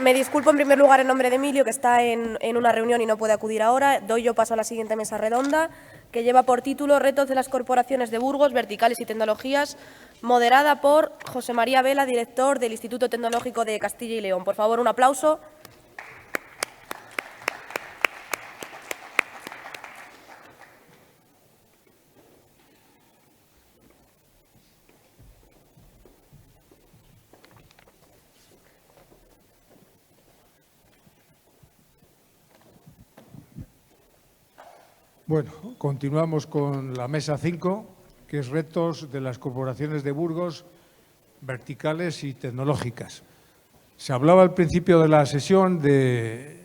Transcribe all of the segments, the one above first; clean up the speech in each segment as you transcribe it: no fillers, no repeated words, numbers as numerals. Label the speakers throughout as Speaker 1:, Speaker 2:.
Speaker 1: Me disculpo en primer lugar en nombre de Emilio, que está en una reunión y no puede acudir ahora. Doy yo paso a la siguiente mesa redonda, que lleva por título Retos de las corporaciones de Burgos, verticales y tecnologías, moderada por José María Vela, director del Instituto Tecnológico de Castilla y León. Por favor, un aplauso.
Speaker 2: Bueno, continuamos con la mesa 5, que es retos de las corporaciones de Burgos verticales y tecnológicas. Se hablaba al principio de la sesión de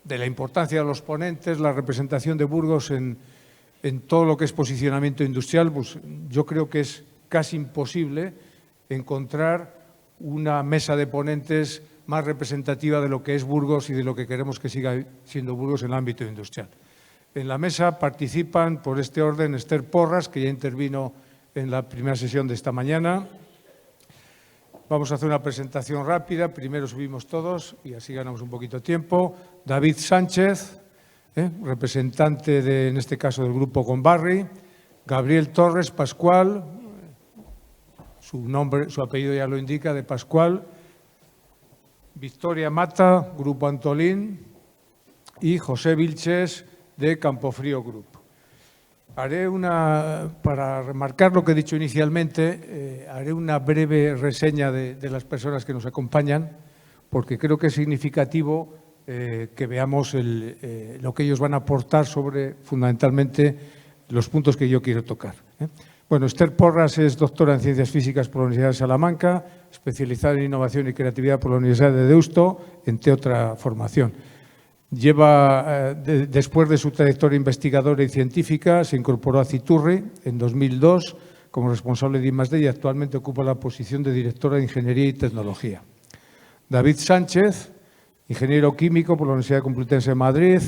Speaker 2: la importancia de los ponentes, la representación de Burgos en todo lo que es posicionamiento industrial. Pues yo creo que es casi imposible encontrar una mesa de ponentes más representativa de lo que es Burgos y de lo que queremos que siga siendo Burgos en el ámbito industrial. En la mesa participan, por este orden, Esther Porras, que ya intervino en la primera sesión de esta mañana. Vamos a hacer una presentación rápida. Primero subimos todos y así ganamos un poquito de tiempo. David Sánchez, representante, en este caso, del Grupo Conbarri. Gabriel Torres Pascual, su apellido ya lo indica, de Pascual. Victoria Mata, Grupo Antolín. Y José Vilches, de Campofrío Group. Para remarcar lo que he dicho inicialmente, haré una breve reseña de las personas que nos acompañan, porque creo que es significativo que veamos lo que ellos van a aportar sobre, fundamentalmente, los puntos que yo quiero tocar. Bueno, Esther Porras es doctora en Ciencias Físicas por la Universidad de Salamanca, especializada en Innovación y Creatividad por la Universidad de Deusto, entre otra formación. Después de su trayectoria investigadora y científica, se incorporó a Citurri en 2002 como responsable de I+D y actualmente ocupa la posición de directora de Ingeniería y Tecnología. David Sánchez, ingeniero químico por la Universidad Complutense de Madrid,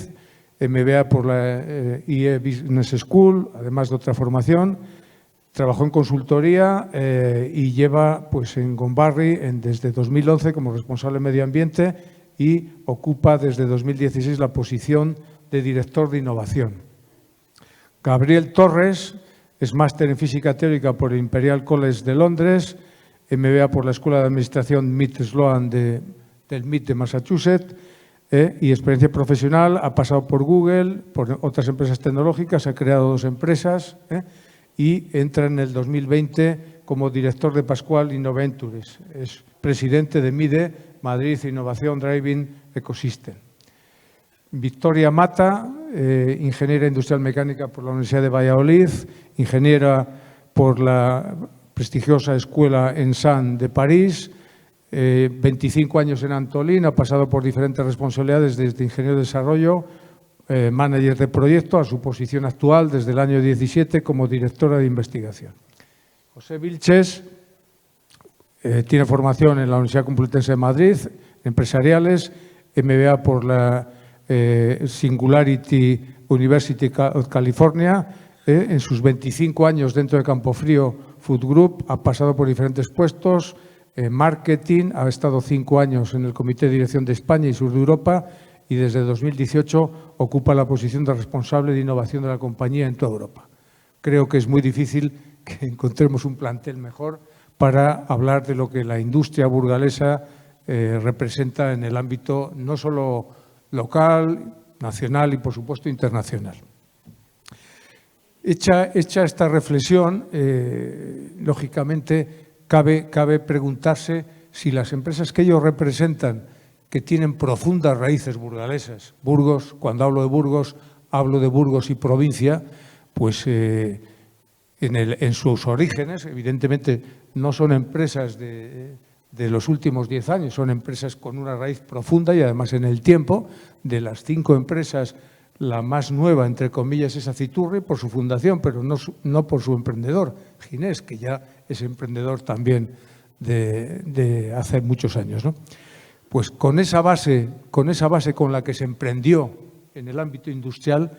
Speaker 2: MBA por la IE Business School, además de otra formación. Trabajó en consultoría y lleva en Conbarri desde 2011 como responsable de Medio Ambiente y ocupa desde 2016 la posición de director de innovación. Gabriel Torres es máster en física teórica por el Imperial College de Londres, MBA por la Escuela de Administración MIT Sloan del MIT de Massachusetts y experiencia profesional. Ha pasado por Google, por otras empresas tecnológicas, ha creado 2 empresas y entra en el 2020 como director de Pascual Innoventures. Es presidente de MIDE, Madrid Innovación Driving Ecosystem. Victoria Mata, ingeniera industrial mecánica por la Universidad de Valladolid, ingeniera por la prestigiosa Escuela ENSAN de París, 25 años en Antolín, ha pasado por diferentes responsabilidades desde ingeniero de desarrollo, manager de proyecto, a su posición actual desde el año 17 como directora de investigación. José Vilches tiene formación en la Universidad Complutense de Madrid, empresariales, MBA por la Singularity University of California. En sus 25 años dentro de Campofrío Food Group ha pasado por diferentes puestos, marketing, ha estado 5 años en el Comité de Dirección de España y Sur de Europa y desde 2018 ocupa la posición de responsable de innovación de la compañía en toda Europa. Creo que es muy difícil que encontremos un plantel mejor para hablar de lo que la industria burgalesa representa en el ámbito no solo local, nacional y, por supuesto, internacional. Hecha esta reflexión, lógicamente, cabe preguntarse si las empresas que ellos representan, que tienen profundas raíces burgalesas, Burgos, cuando hablo de Burgos y provincia, pues en sus orígenes, evidentemente, no son empresas de los últimos 10 años, son empresas con una raíz profunda y además en el tiempo. De las 5 empresas, la más nueva, entre comillas, es Citurri por su fundación, pero no por su emprendedor, Ginés, que ya es emprendedor también de hace muchos años, ¿no? Pues con esa base con la que se emprendió en el ámbito industrial,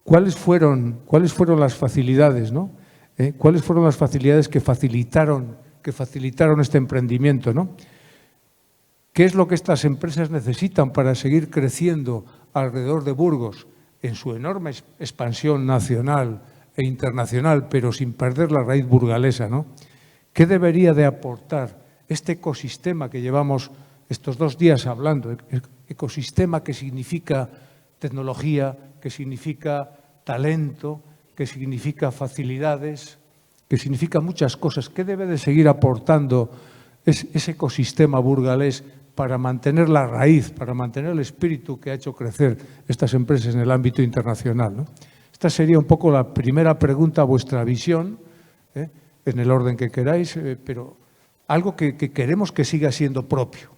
Speaker 2: ¿cuáles fueron las facilidades, ¿no? ¿Cuáles fueron las facilidades que facilitaron este emprendimiento, ¿no? ¿Qué es lo que estas empresas necesitan para seguir creciendo alrededor de Burgos en su enorme expansión nacional e internacional, pero sin perder la raíz burgalesa, ¿no? ¿Qué debería de aportar este ecosistema que llevamos estos 2 días hablando? Ecosistema que significa tecnología, que significa talento, que significa facilidades, que significa muchas cosas. ¿Qué debe de seguir aportando ese ecosistema burgalés para mantener la raíz, para mantener el espíritu que ha hecho crecer estas empresas en el ámbito internacional, ¿no? Esta sería un poco la primera pregunta a vuestra visión, en el orden que queráis, pero algo que queremos que siga siendo propio.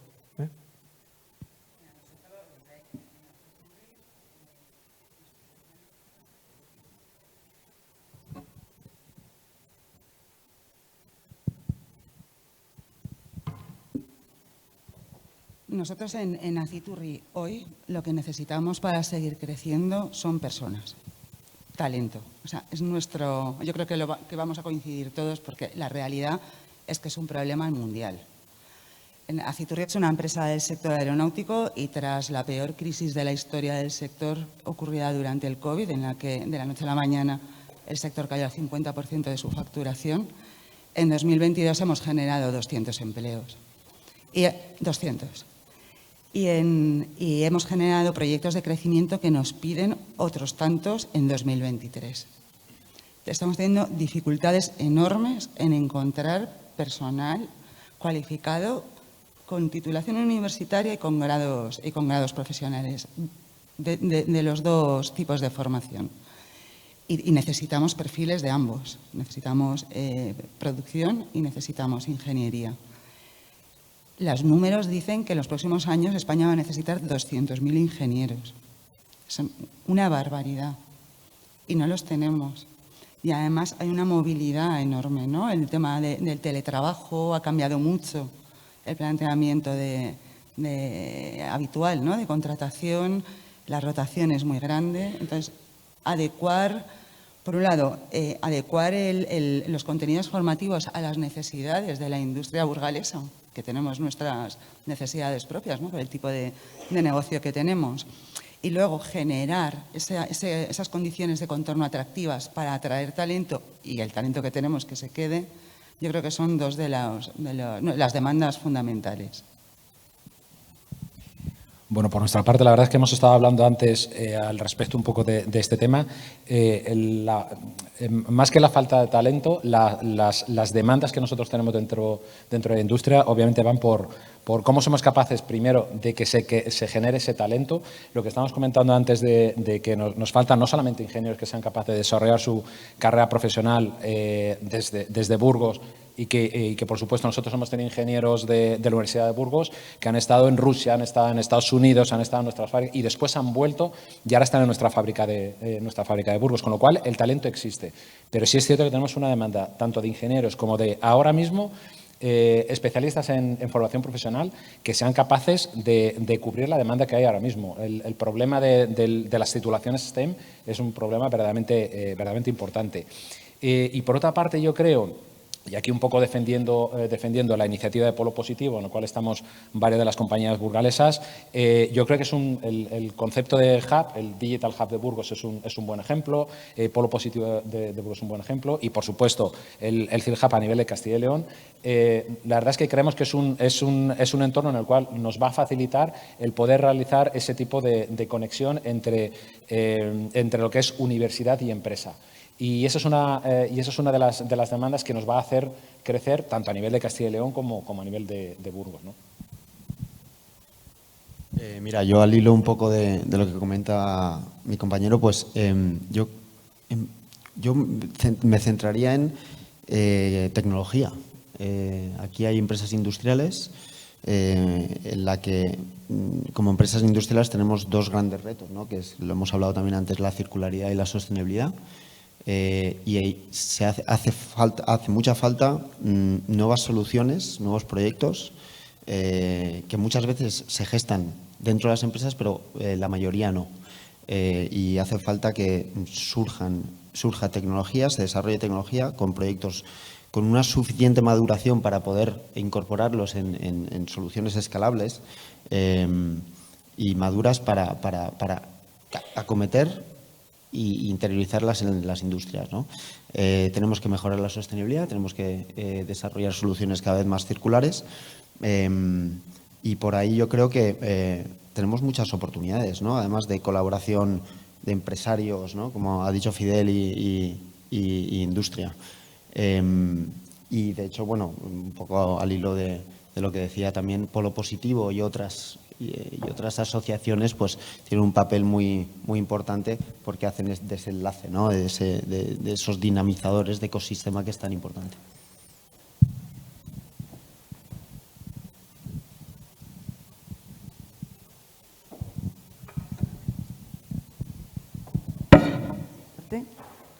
Speaker 3: Nosotros en Aciturri hoy lo que necesitamos para seguir creciendo son personas, talento. O sea, es nuestro, yo creo que vamos a coincidir todos porque la realidad es que es un problema mundial. Aciturri es una empresa del sector aeronáutico y tras la peor crisis de la historia del sector ocurrida durante el COVID, en la que de la noche a la mañana el sector cayó al 50% de su facturación, en 2022 hemos generado 200 empleos. 200. Y hemos generado proyectos de crecimiento que nos piden otros tantos en 2023. Estamos teniendo dificultades enormes en encontrar personal cualificado con titulación universitaria y con grados profesionales de los dos tipos de formación. Y necesitamos perfiles de ambos. Necesitamos producción y necesitamos ingeniería. Los números dicen que en los próximos años España va a necesitar 200.000 ingenieros. Es una barbaridad. Y no los tenemos. Y además hay una movilidad enorme, ¿no? El tema del teletrabajo ha cambiado mucho. El planteamiento habitual, ¿no? De contratación, la rotación es muy grande. Entonces, adecuar, por un lado, adecuar los contenidos formativos a las necesidades de la industria burgalesa, que tenemos nuestras necesidades propias, ¿no? Por el tipo de negocio que tenemos. Y luego generar esas condiciones de contorno atractivas para atraer talento y el talento que tenemos que se quede, yo creo que son dos de las demandas fundamentales.
Speaker 4: Bueno, por nuestra parte, la verdad es que hemos estado hablando antes al respecto un poco de este tema. Más que la falta de talento, las demandas que nosotros tenemos dentro de la industria obviamente van por cómo somos capaces, primero, de que se genere ese talento. Lo que estamos comentando antes de que nos faltan no solamente ingenieros que sean capaces de desarrollar su carrera profesional desde Burgos, y que, por supuesto, nosotros hemos tenido ingenieros de la Universidad de Burgos que han estado en Rusia, han estado en Estados Unidos, han estado en nuestras fábricas y después han vuelto y ahora están en nuestra fábrica de Burgos, con lo cual el talento existe. Pero sí es cierto que tenemos una demanda tanto de ingenieros como de ahora mismo especialistas en formación profesional que sean capaces de cubrir la demanda que hay ahora mismo. El problema de las titulaciones STEM es un problema verdaderamente importante. Y por otra parte, yo creo, y aquí un poco defendiendo la iniciativa de Polo Positivo, en la cual estamos varias de las compañías burgalesas, yo creo que es el concepto de hub, el Digital Hub de Burgos es un buen ejemplo, Polo Positivo de Burgos es un buen ejemplo y, por supuesto, el CIL Hub a nivel de Castilla y León. La verdad es que creemos que es un entorno en el cual nos va a facilitar el poder realizar ese tipo de conexión entre lo que es universidad y empresa. Y esa es una de las demandas que nos va a hacer crecer tanto a nivel de Castilla y León como a nivel de Burgos, ¿no?
Speaker 5: Mira, yo al hilo un poco de lo que comenta mi compañero, pues yo me centraría en tecnología. Aquí hay empresas industriales en la que, como empresas industriales, tenemos dos grandes retos, ¿no? Lo hemos hablado también antes, la circularidad y la sostenibilidad. Y hace mucha falta nuevas soluciones, nuevos proyectos que muchas veces se gestan dentro de las empresas, pero la mayoría no. Y hace falta que surja tecnología, se desarrolle tecnología con proyectos con una suficiente maduración para poder incorporarlos en soluciones escalables y maduras para acometer e interiorizarlas en las industrias, ¿no? Tenemos que mejorar la sostenibilidad, tenemos que desarrollar soluciones cada vez más circulares y por ahí yo creo que tenemos muchas oportunidades, ¿no? Además de colaboración de empresarios, ¿no? Como ha dicho Fidel y industria. Y de hecho, bueno, un poco al hilo de lo que decía también Polo Positivo y otras asociaciones, pues tienen un papel muy importante porque hacen ese desenlace, ¿no? de esos dinamizadores de ecosistema que es tan importante.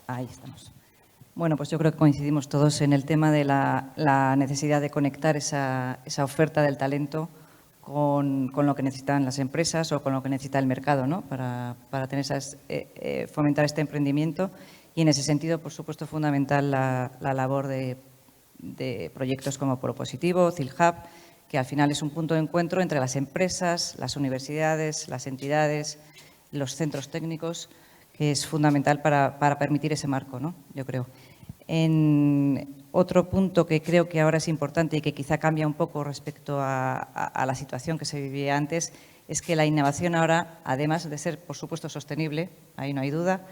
Speaker 6: Ahí estamos. Bueno, pues yo creo que coincidimos todos en el tema de la necesidad de conectar esa oferta del talento con lo que necesitan las empresas o con lo que necesita el mercado, ¿no? Para tener fomentar este emprendimiento. Y en ese sentido, por supuesto, fundamental la labor de proyectos como Propositivo, CILHub, que al final es un punto de encuentro entre las empresas, las universidades, las entidades, los centros técnicos, que es fundamental para permitir ese marco, ¿no? Yo creo. Otro punto que creo que ahora es importante y que quizá cambia un poco respecto a la situación que se vivía antes, es que la innovación ahora, además de ser, por supuesto, sostenible, ahí no hay duda,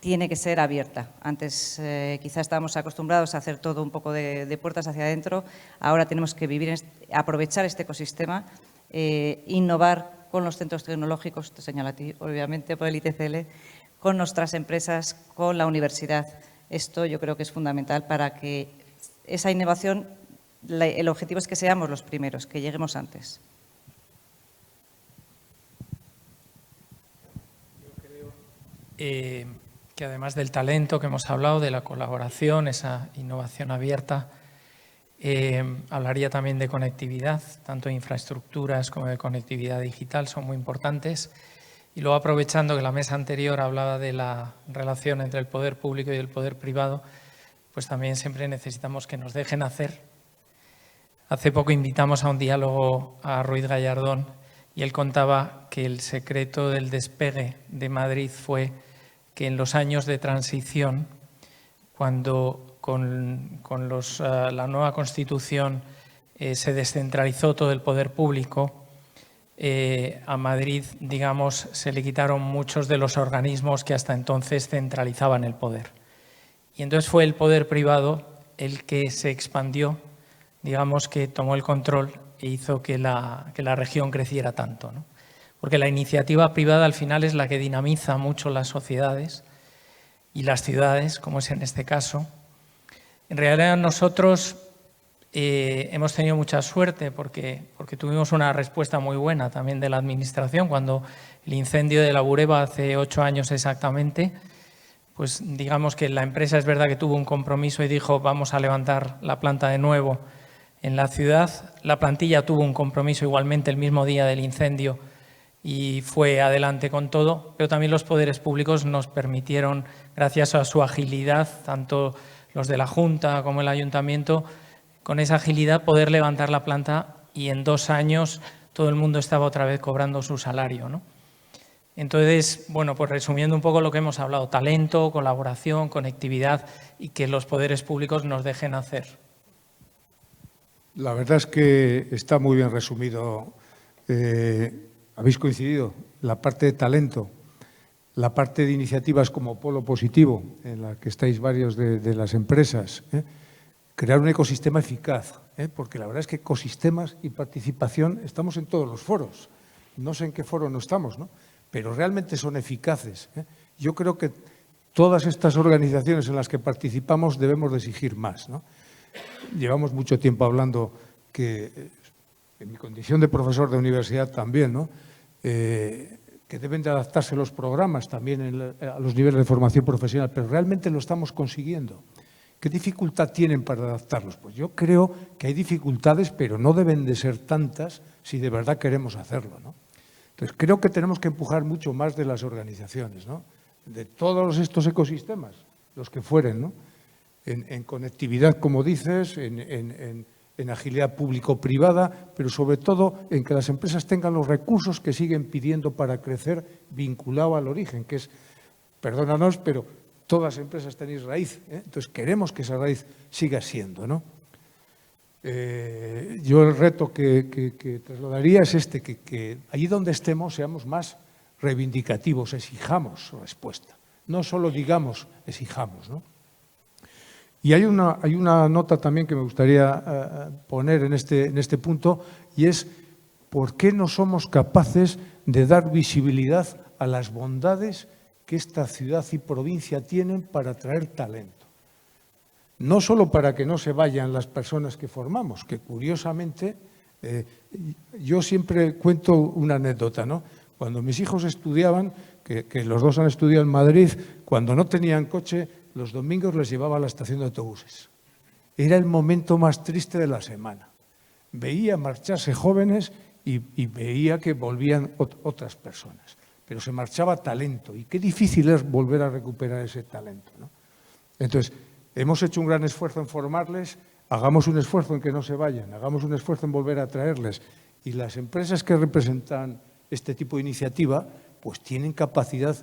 Speaker 6: tiene que ser abierta. Antes quizá estábamos acostumbrados a hacer todo un poco de puertas hacia adentro, ahora tenemos que aprovechar este ecosistema, innovar con los centros tecnológicos, te señalo a ti, obviamente, por el ITCL, con nuestras empresas, con la universidad. Esto yo creo que es fundamental para que esa innovación, el objetivo es que seamos los primeros, que lleguemos antes.
Speaker 7: Yo creo que además del talento que hemos hablado, de la colaboración, esa innovación abierta, hablaría también de conectividad, tanto de infraestructuras como de conectividad digital, son muy importantes. Y luego, aprovechando que la mesa anterior hablaba de la relación entre el poder público y el poder privado, pues también siempre necesitamos que nos dejen hacer. Hace poco invitamos a un diálogo a Ruiz Gallardón y él contaba que el secreto del despegue de Madrid fue que en los años de transición, cuando con la nueva Constitución se descentralizó todo el poder público, a Madrid, digamos, se le quitaron muchos de los organismos que hasta entonces centralizaban el poder. Y entonces fue el poder privado el que se expandió, digamos, que tomó el control e hizo que la región creciera tanto, ¿no? Porque la iniciativa privada al final es la que dinamiza mucho las sociedades y las ciudades, como es en este caso. En realidad nosotros hemos tenido mucha suerte porque tuvimos una respuesta muy buena también de la Administración. Cuando el incendio de la Bureba hace 8 años exactamente, pues digamos que la empresa es verdad que tuvo un compromiso y dijo vamos a levantar la planta de nuevo en la ciudad. La plantilla tuvo un compromiso igualmente el mismo día del incendio y fue adelante con todo, pero también los poderes públicos nos permitieron, gracias a su agilidad, tanto los de la Junta como el Ayuntamiento, con esa agilidad poder levantar la planta y en 2 años todo el mundo estaba otra vez cobrando su salario, ¿no? Entonces, bueno, pues resumiendo un poco lo que hemos hablado, talento, colaboración, conectividad y que los poderes públicos nos dejen hacer.
Speaker 2: La verdad es que está muy bien resumido. Habéis coincidido, la parte de talento, la parte de iniciativas como Polo Positivo, en la que estáis varios de las empresas, crear un ecosistema eficaz, porque la verdad es que ecosistemas y participación estamos en todos los foros. No sé en qué foro no estamos, ¿no? Pero realmente son eficaces. Yo creo que todas estas organizaciones en las que participamos debemos de exigir más, ¿no? Llevamos mucho tiempo hablando que, en mi condición de profesor de universidad también, ¿no? Que deben de adaptarse los programas también a los niveles de formación profesional, pero realmente lo estamos consiguiendo. ¿Qué dificultad tienen para adaptarlos? Pues yo creo que hay dificultades, pero no deben de ser tantas si de verdad queremos hacerlo, ¿no? Entonces, creo que tenemos que empujar mucho más de las organizaciones, ¿no? De todos estos ecosistemas, los que fueren, ¿no? en conectividad, como dices, en agilidad público-privada, pero sobre todo en que las empresas tengan los recursos que siguen pidiendo para crecer vinculado al origen, que es, perdónanos, pero todas las empresas tenéis raíz, ¿eh? Entonces queremos que esa raíz siga siendo, ¿no? Yo el reto que trasladaría es que allí donde estemos seamos más reivindicativos, exijamos respuesta. No solo digamos, exijamos, ¿no? Y hay una nota también que me gustaría poner en este punto, y es por qué no somos capaces de dar visibilidad a las bondades que esta ciudad y provincia tienen para atraer talento. No solo para que no se vayan las personas que formamos, que curiosamente, yo siempre cuento una anécdota, ¿no? Cuando mis hijos estudiaban, que los dos han estudiado en Madrid, cuando no tenían coche, los domingos les llevaba a la estación de autobuses. Era el momento más triste de la semana. Veía marcharse jóvenes y veía que volvían otras personas. Pero se marchaba talento y qué difícil es volver a recuperar ese talento, ¿no? Entonces, hemos hecho un gran esfuerzo en formarles, hagamos un esfuerzo en que no se vayan, hagamos un esfuerzo en volver a traerles. Y las empresas que representan este tipo de iniciativa, pues tienen capacidad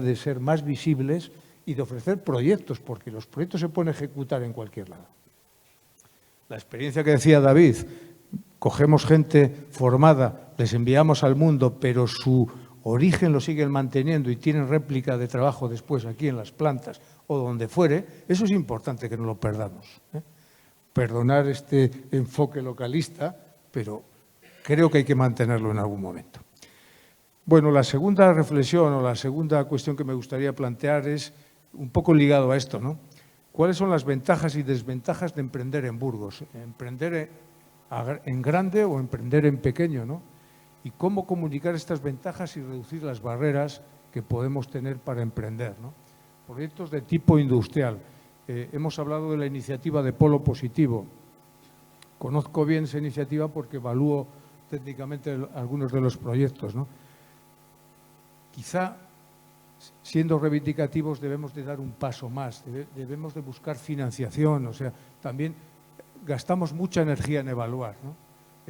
Speaker 2: de ser más visibles y de ofrecer proyectos, porque los proyectos se pueden ejecutar en cualquier lado. La experiencia que decía David, cogemos gente formada, les enviamos al mundo, pero su origen lo siguen manteniendo y tienen réplica de trabajo después aquí en las plantas o donde fuere, eso es importante que no lo perdamos, ¿eh? Perdonar este enfoque localista, pero creo que hay que mantenerlo en algún momento. Bueno, la segunda reflexión o la segunda cuestión que me gustaría plantear es un poco ligado a esto, ¿no? ¿Cuáles son las ventajas y desventajas de emprender en Burgos? Emprender en grande o emprender en pequeño, ¿no? Y cómo comunicar estas ventajas y reducir las barreras que podemos tener para emprender, ¿no? Proyectos de tipo industrial. Hemos hablado de la iniciativa de Polo Positivo. Conozco bien esa iniciativa porque evalúo técnicamente algunos de los proyectos, ¿no? Quizá, siendo reivindicativos, debemos de dar un paso más, debemos de buscar financiación, o sea, también gastamos mucha energía en evaluar, ¿no?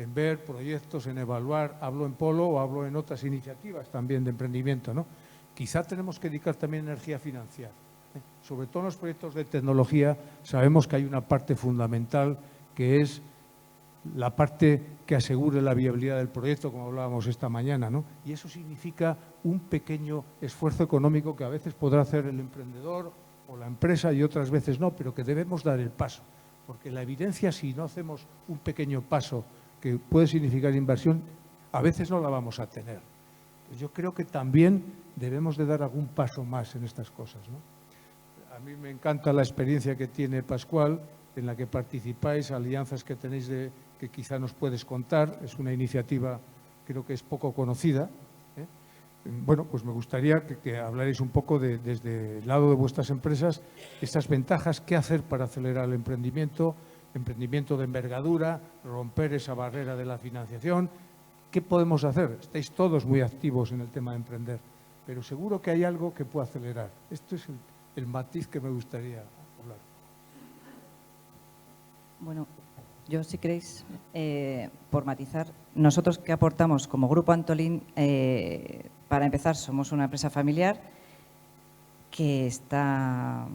Speaker 2: En ver proyectos, en evaluar, hablo en Polo o hablo en otras iniciativas también de emprendimiento, ¿no? Quizá tenemos que dedicar también energía a financiar, ¿eh? Sobre todo en los proyectos de tecnología sabemos que hay una parte fundamental que es la parte que asegure la viabilidad del proyecto, como hablábamos esta mañana, ¿no? Y eso significa un pequeño esfuerzo económico que a veces podrá hacer el emprendedor o la empresa y otras veces no, pero que debemos dar el paso. Porque la evidencia, si no hacemos un pequeño paso que puede significar inversión, a veces no la vamos a tener. Pues yo creo que también debemos de dar algún paso más en estas cosas, ¿no? A mí me encanta la experiencia que tiene Pascual, en la que participáis, alianzas que tenéis que quizá nos puedes contar. Es una iniciativa, creo que es poco conocida, ¿eh? Bueno, pues me gustaría que hablarais un poco desde el lado de vuestras empresas, esas ventajas, qué hacer para acelerar el emprendimiento de envergadura, romper esa barrera de la financiación. ¿Qué podemos hacer? Estáis todos muy activos en el tema de emprender, pero seguro que hay algo que puede acelerar. Esto es el matiz que me gustaría hablar.
Speaker 6: Bueno, yo si queréis, por matizar, nosotros que aportamos como Grupo Antolín, para empezar, somos una empresa familiar que está,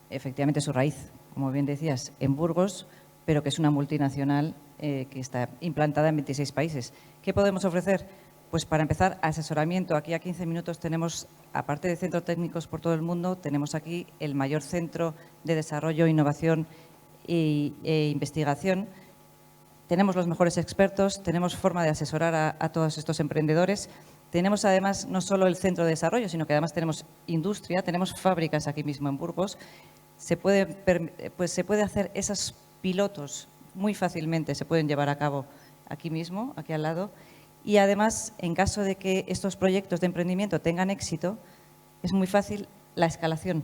Speaker 6: efectivamente, su raíz, como bien decías, en Burgos, pero que es una multinacional que está implantada en 26 países. ¿Qué podemos ofrecer? Pues para empezar, asesoramiento. Aquí a 15 minutos tenemos, aparte de centros técnicos por todo el mundo, tenemos aquí el mayor centro de desarrollo, innovación e investigación. Tenemos los mejores expertos, tenemos forma de asesorar a todos estos emprendedores. Tenemos además no solo el centro de desarrollo, sino que además tenemos industria, tenemos fábricas aquí mismo en Burgos. Se puede hacer esos pilotos muy fácilmente, se pueden llevar a cabo aquí mismo, aquí al lado. Y además, en caso de que estos proyectos de emprendimiento tengan éxito, es muy fácil la escalación.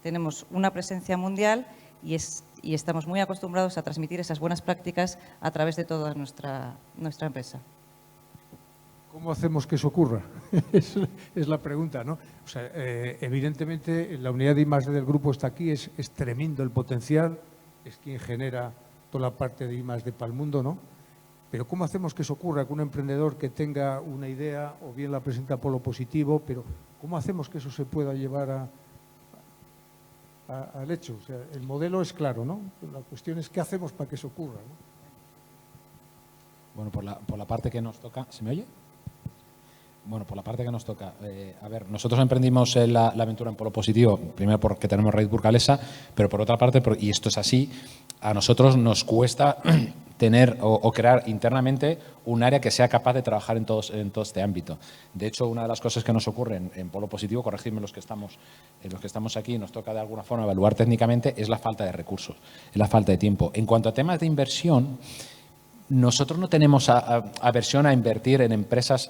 Speaker 6: Tenemos una presencia mundial y estamos muy acostumbrados a transmitir esas buenas prácticas a través de toda nuestra empresa.
Speaker 2: ¿Cómo hacemos que eso ocurra? Es la pregunta, ¿no? O sea, evidentemente, la unidad de I+D del grupo está aquí, es tremendo el potencial, es quien genera toda la parte de I+D para el mundo, ¿no? Pero ¿cómo hacemos que eso ocurra? Que un emprendedor que tenga una idea o bien la presenta por lo positivo, pero ¿cómo hacemos que eso se pueda llevar al hecho? O sea, el modelo es claro, ¿no? La cuestión es ¿qué hacemos para que eso ocurra, ¿no?
Speaker 4: Bueno, por la parte que nos toca... ¿Se me oye? Bueno, por la parte que nos toca, a ver, nosotros emprendimos la aventura en polo positivo, primero porque tenemos raíz burgalesa, pero por otra parte, y esto es así, a nosotros nos cuesta tener o crear internamente un área que sea capaz de trabajar en todo este ámbito. De hecho, una de las cosas que nos ocurre en polo positivo, corregidme los que estamos aquí, nos toca de alguna forma evaluar técnicamente, es la falta de recursos, es la falta de tiempo. En cuanto a temas de inversión, nosotros no tenemos aversión a invertir en empresas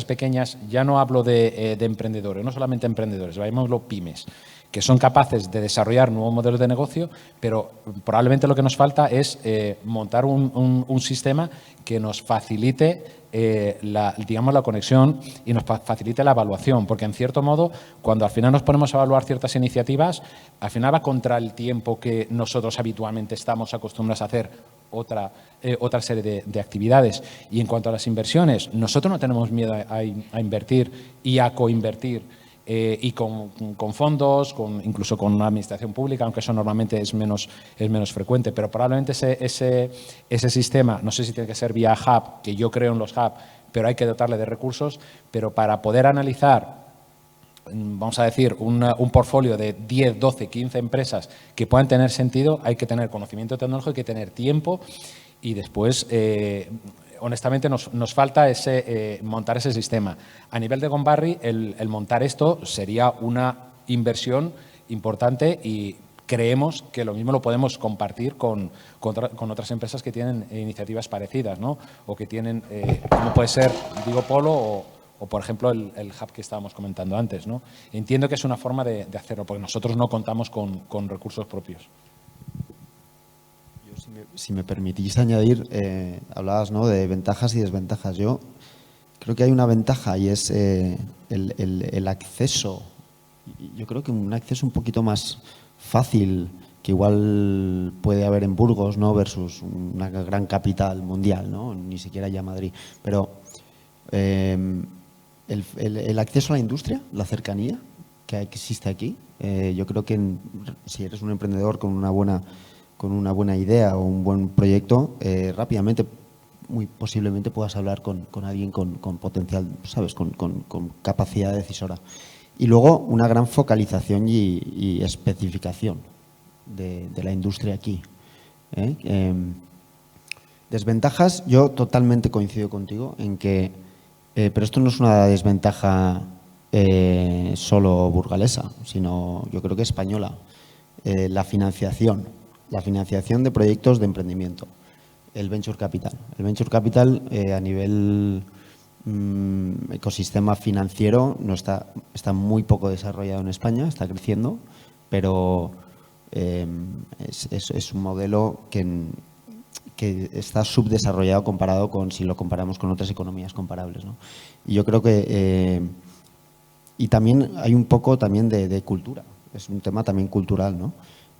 Speaker 4: pequeñas. Ya no hablo de emprendedores, no solamente emprendedores, llamémoslo pymes, que son capaces de desarrollar nuevos modelos de negocio, pero probablemente lo que nos falta es montar un sistema que nos facilite la conexión y nos facilite la evaluación, porque en cierto modo, cuando al final nos ponemos a evaluar ciertas iniciativas, al final va contra el tiempo que nosotros habitualmente estamos acostumbrados a hacer otra serie de actividades. Y en cuanto a las inversiones, nosotros no tenemos miedo a invertir y a coinvertir y con fondos, incluso con una administración pública, aunque eso normalmente es menos frecuente, pero probablemente ese sistema, no sé si tiene que ser vía hub, que yo creo en los hub, pero hay que dotarle de recursos, pero para poder analizar, vamos a decir, un portfolio de 10, 12, 15 empresas que puedan tener sentido, hay que tener conocimiento tecnológico, hay que tener tiempo y después, honestamente, nos falta montar ese sistema. A nivel de Gombarri, el montar esto sería una inversión importante y creemos que lo mismo lo podemos compartir con otras empresas que tienen iniciativas parecidas, ¿no? O que tienen, como puede ser, digo, Polo o por ejemplo, el hub que estábamos comentando antes, ¿no? Entiendo que es una forma de hacerlo, porque nosotros no contamos con recursos propios.
Speaker 5: Yo, si me permitís añadir, hablabas, ¿no?, de ventajas y desventajas. Yo creo que hay una ventaja y es el acceso. Yo creo que un acceso un poquito más fácil que igual puede haber en Burgos, ¿no?, versus una gran capital mundial, ¿no?, ni siquiera ya Madrid. Pero el acceso a la industria, la cercanía que existe aquí, yo creo que si eres un emprendedor con una buena idea o un buen proyecto, rápidamente, muy posiblemente puedas hablar con alguien con potencial, ¿sabes?, con capacidad decisora. Y luego una gran focalización y especificación de la industria aquí. Desventajas, yo totalmente coincido contigo en que pero esto no es una desventaja solo burgalesa, sino yo creo que española. La financiación de proyectos de emprendimiento, el Venture Capital. El Venture Capital a nivel ecosistema financiero no está muy poco desarrollado en España, está creciendo, pero es un modelo que está subdesarrollado comparado con si lo comparamos con otras economías comparables, ¿no? Y yo creo que y también hay un poco también de cultura, es un tema también cultural, ¿no?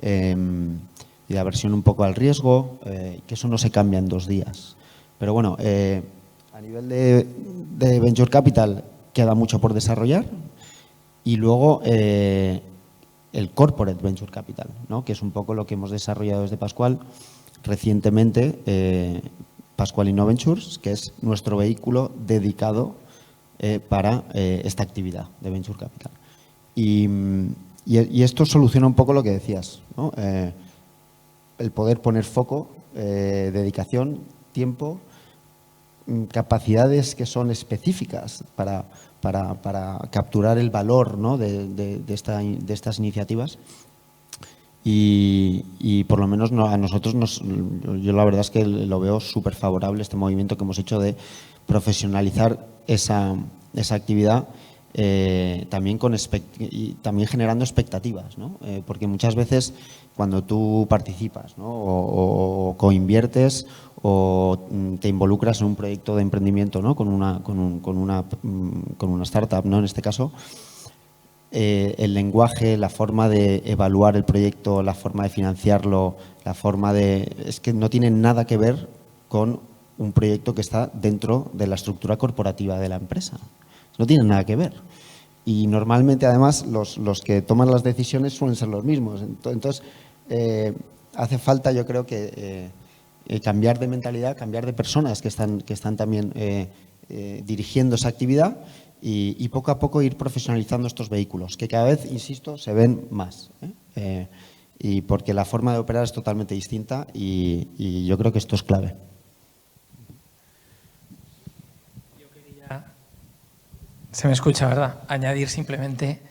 Speaker 5: Y de aversión un poco al riesgo, que eso no se cambia en 2 días. Pero bueno, a nivel de Venture Capital queda mucho por desarrollar y luego el Corporate Venture Capital, ¿no?, que es un poco lo que hemos desarrollado desde Pascual recientemente, Pascual InnoVentures, que es nuestro vehículo dedicado para esta actividad de Venture Capital. Y esto soluciona un poco lo que decías, ¿no? El poder poner foco, dedicación, tiempo, capacidades que son específicas para capturar el valor, ¿no?, de estas iniciativas. Y por lo menos a nosotros, yo la verdad es que lo veo súper favorable este movimiento que hemos hecho de profesionalizar esa actividad, también generando expectativas, ¿no? Porque muchas veces cuando tú participas, ¿no?, o coinviertes o te involucras en un proyecto de emprendimiento, ¿no? con una startup, ¿no? En este caso, el lenguaje, la forma de evaluar el proyecto, la forma de financiarlo, la forma de… Es que no tiene nada que ver con un proyecto que está dentro de la estructura corporativa de la empresa. No tiene nada que ver. Y normalmente, además, los que toman las decisiones suelen ser los mismos. Entonces, hace falta, yo creo que cambiar de mentalidad, cambiar de personas que están también dirigiendo esa actividad y poco a poco ir profesionalizando estos vehículos, que cada vez, insisto, se ven más. Y porque la forma de operar es totalmente distinta y yo creo que esto es clave.
Speaker 7: Se me escucha, ¿verdad? Añadir simplemente,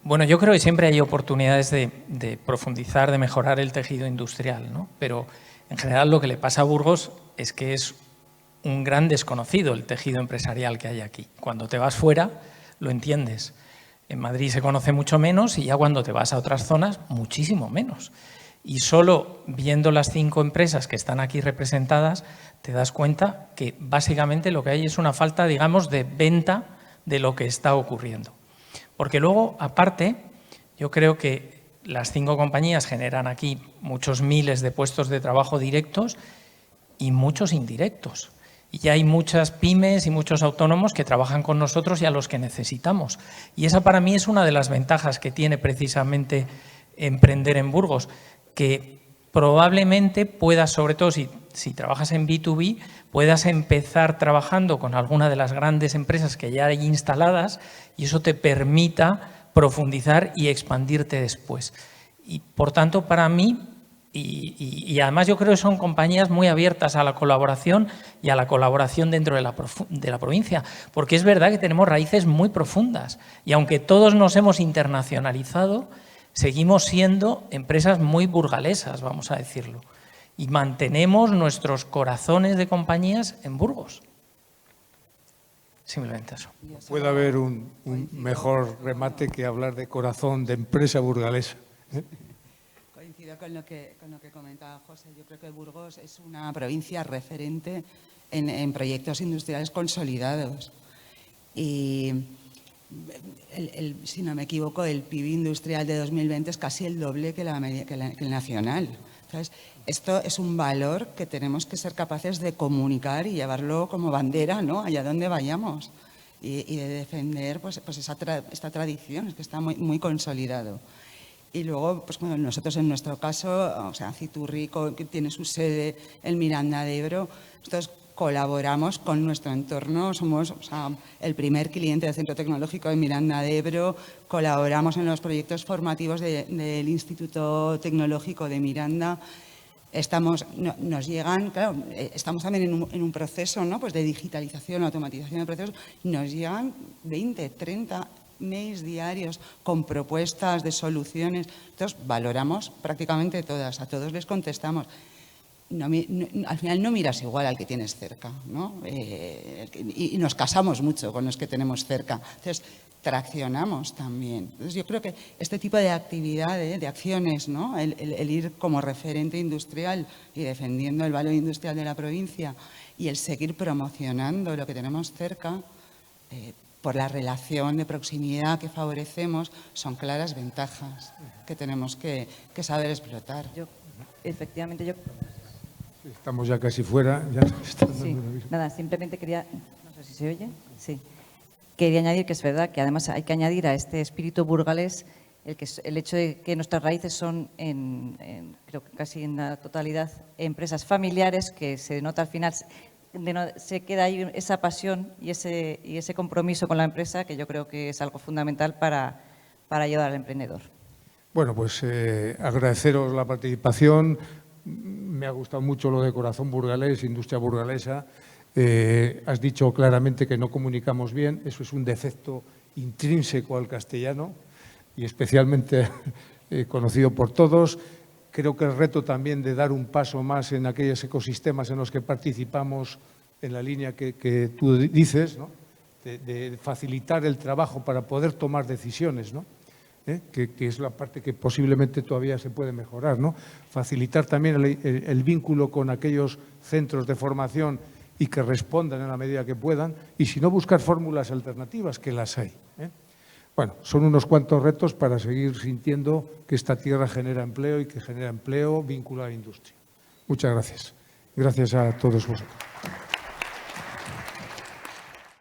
Speaker 7: bueno, yo creo que siempre hay oportunidades de profundizar, de mejorar el tejido industrial, ¿no? Pero en general lo que le pasa a Burgos es que es un gran desconocido el tejido empresarial que hay aquí. Cuando te vas fuera lo entiendes. En Madrid se conoce mucho menos y ya cuando te vas a otras zonas, muchísimo menos. Y solo viendo las 5 empresas que están aquí representadas, te das cuenta que básicamente lo que hay es una falta, digamos, de venta de lo que está ocurriendo. Porque luego, aparte, yo creo que las 5 compañías generan aquí muchos miles de puestos de trabajo directos y muchos indirectos. Y ya hay muchas pymes y muchos autónomos que trabajan con nosotros y a los que necesitamos. Y esa para mí es una de las ventajas que tiene precisamente emprender en Burgos, que probablemente puedas, sobre todo si trabajas en B2B, puedas empezar trabajando con alguna de las grandes empresas que ya hay instaladas y eso te permita profundizar y expandirte después. Y por tanto, para mí, y además yo creo que son compañías muy abiertas a la colaboración y a la colaboración dentro de la provincia, porque es verdad que tenemos raíces muy profundas y aunque todos nos hemos internacionalizado, seguimos siendo empresas muy burgalesas, vamos a decirlo, y mantenemos nuestros corazones de compañías en Burgos. Simplemente eso.
Speaker 2: Puede haber un mejor remate que hablar de corazón de empresa burgalesa.
Speaker 3: Coincido con lo que comentaba José. Yo creo que Burgos es una provincia referente en proyectos industriales consolidados. Y si no me equivoco, el PIB industrial de 2020 es casi el doble que el nacional. Entonces, esto es un valor que tenemos que ser capaces de comunicar y llevarlo como bandera, ¿no? Allá donde vayamos y de defender pues esta tradición, es que está muy consolidado. Y luego, pues bueno, nosotros en nuestro caso, o sea, Citurrico, que tiene su sede en Miranda de Ebro, nosotros colaboramos con nuestro entorno, somos el primer cliente del Centro Tecnológico de Miranda de Ebro, colaboramos en los proyectos formativos del Instituto Tecnológico de Miranda. Nos llegan, claro, estamos también en un proceso, ¿no? Pues de digitalización, automatización de procesos, nos llegan 20, 30 mails diarios con propuestas de soluciones. Entonces, valoramos prácticamente todas, a todos les contestamos. Al final no miras igual al que tienes cerca, ¿no? Y nos casamos mucho con los que tenemos cerca. Entonces, traccionamos también. Entonces, yo creo que este tipo de actividades, de acciones, ¿no? El ir como referente industrial y defendiendo el valor industrial de la provincia y el seguir promocionando lo que tenemos cerca, por la relación de proximidad que favorecemos, son claras ventajas que tenemos que saber explotar.
Speaker 6: Efectivamente,
Speaker 2: Estamos ya casi fuera. Ya
Speaker 6: sí, nada, simplemente quería, no sé si se oye, sí. Quería añadir que es verdad que además hay que añadir a este espíritu burgalés el hecho de que nuestras raíces son, creo que casi en la totalidad, empresas familiares, que se nota al final, se queda ahí esa pasión y ese compromiso con la empresa, que yo creo que es algo fundamental para ayudar al emprendedor.
Speaker 2: Bueno, pues agradeceros la participación. Me ha gustado mucho lo de corazón burgalés, industria burgalesa. Has dicho claramente que no comunicamos bien. Eso es un defecto intrínseco al castellano y especialmente conocido por todos. Creo que el reto también de dar un paso más en aquellos ecosistemas en los que participamos en la línea que tú dices, ¿no? De facilitar el trabajo para poder tomar decisiones, ¿no? que es la parte que posiblemente todavía se puede mejorar, ¿no? Facilitar también el vínculo con aquellos centros de formación y que respondan en la medida que puedan, y si no, buscar fórmulas alternativas, que las hay. Bueno, son unos cuantos retos para seguir sintiendo que esta tierra genera empleo y que genera empleo vinculado a la industria. Muchas gracias. Gracias a todos vosotros.